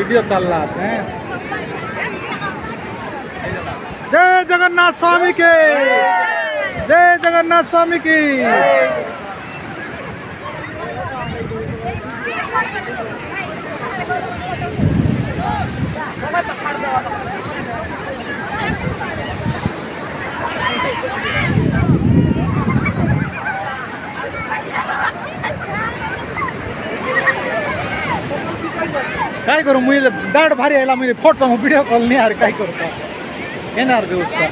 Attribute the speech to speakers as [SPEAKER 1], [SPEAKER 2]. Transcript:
[SPEAKER 1] video चालला जय जगन्नाथ स्वामी के जय जगन्नाथ स्वामी की काय करू मी दाड भारी यायला म्हणजे फोटो व्हिडिओ कॉल नाही यार काय करतो येणार दिवस
[SPEAKER 2] काय